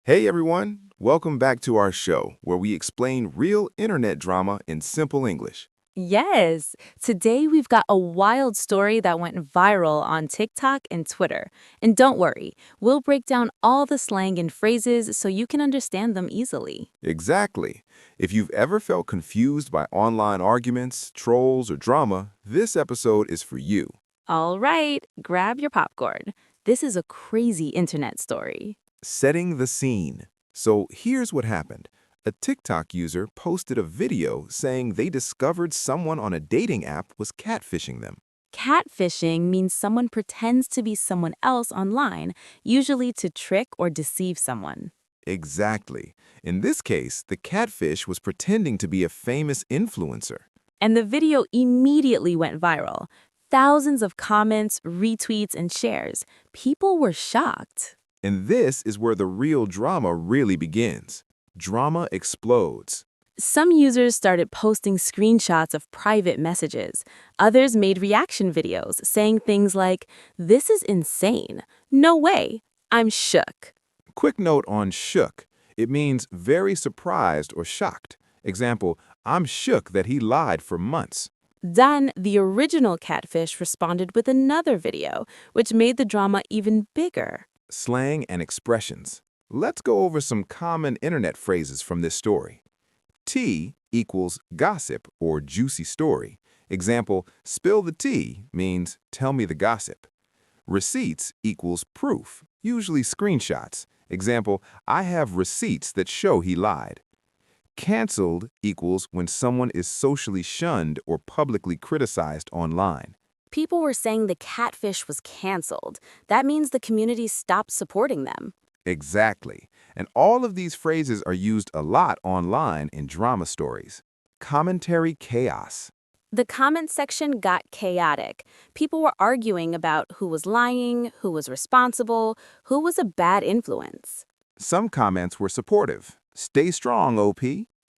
Hey everyone, welcome back to our show where we explain real internet drama in simple English. Yes, today we've got a wild story that went viral on TikTok and Twitter. And don't worry, we'll break down all the slang and phrases so you can understand them easily. Exactly. If you've ever felt confused by online arguments, trolls, or drama, this episode is for you. All right, grab your popcorn. This is a crazy internet story. Setting the scene. So here's what happened. A TikTok user posted a video saying they discovered someone on a dating app was catfishing them. Catfishing means someone pretends to be someone else online, usually to trick or deceive someone. Exactly. In this case, the catfish was pretending to be a famous influencer. And the video immediately went viral. Thousands of comments, retweets, and shares. People were shocked. And this is where the real drama really begins. Drama explodes. Some users started posting screenshots of private messages. Others made reaction videos saying things like, "This is insane. No way. I'm shook." Quick note on shook. It means very surprised or shocked. Example, I'm shook that he lied for months. Then, the original catfish responded with another video, which made the drama even bigger. Slang and expressions. Let's go over some common internet phrases from this story. Tea equals gossip or juicy story. Example, spill the tea means tell me the gossip. Receipts equals proof, usually screenshots. Example, I have receipts that show he lied. Canceled equals when someone is socially shunned or publicly criticized online. People were saying the catfish was canceled. That means the community stopped supporting them. Exactly. And all of these phrases are used a lot online in drama stories. Commentary chaos. The comment section got chaotic. People were arguing about who was lying, who was responsible, who was a bad influence. Some comments were supportive. Stay strong, OP.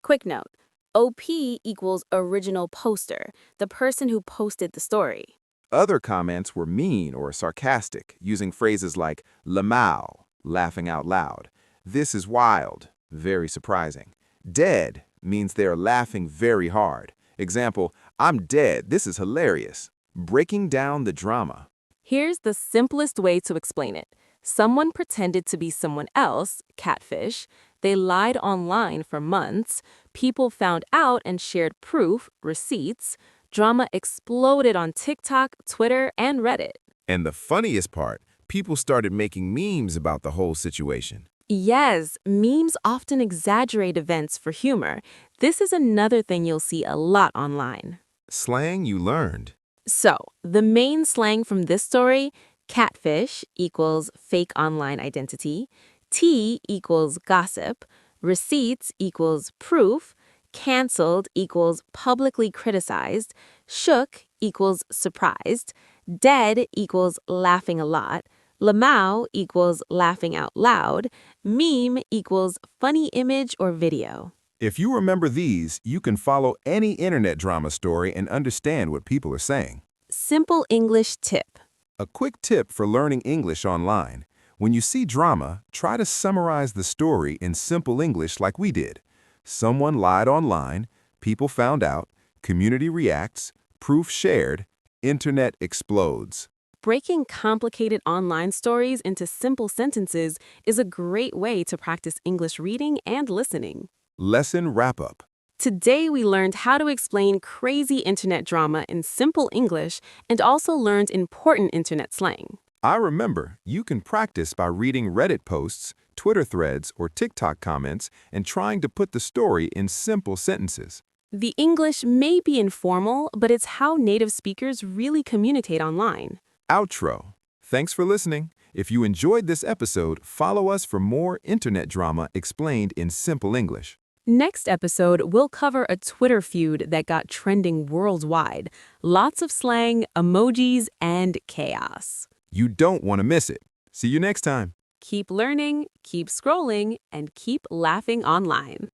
Quick note, OP equals original poster, the person who posted the story. Other comments were mean or sarcastic, using phrases like lamau, laughing out loud. This is wild, very surprising. Dead means they are laughing very hard. Example, I'm dead, this is hilarious. Breaking down the drama. Here's the simplest way to explain it. Someone pretended to be someone else, catfish. They lied online for months. People found out and shared proof, receipts. Drama exploded on TikTok, Twitter, and Reddit. And the funniest part, people started making memes about the whole situation. Yes, memes often exaggerate events for humor. This is another thing you'll see a lot online. Slang you learned. So, the main slang from this story, catfish equals fake online identity, tea equals gossip, receipts equals proof, canceled equals publicly criticized, shook equals surprised, dead equals laughing a lot, lamau equals laughing out loud, meme equals funny image or video. If you remember these, you can follow any internet drama story and understand what people are saying. Simple English tip. A quick tip for learning English online. When you see drama, try to summarize the story in simple English like we did. Someone lied online, people found out, community reacts, proof shared, internet explodes. Breaking complicated online stories into simple sentences is a great way to practice English reading and listening. Lesson wrap-up. Today, we learned how to explain crazy internet drama in simple English and also learned important internet slang. I remember, you can practice by reading Reddit posts, Twitter threads, or TikTok comments and trying to put the story in simple sentences. The English may be informal, but it's how native speakers really communicate online. Outro. Thanks for listening. If you enjoyed this episode, follow us for more internet drama explained in simple English. Next episode, we'll cover a Twitter feud that got trending worldwide. Lots of slang, emojis, and chaos. You don't want to miss it. See you next time. Keep learning, keep scrolling, and keep laughing online.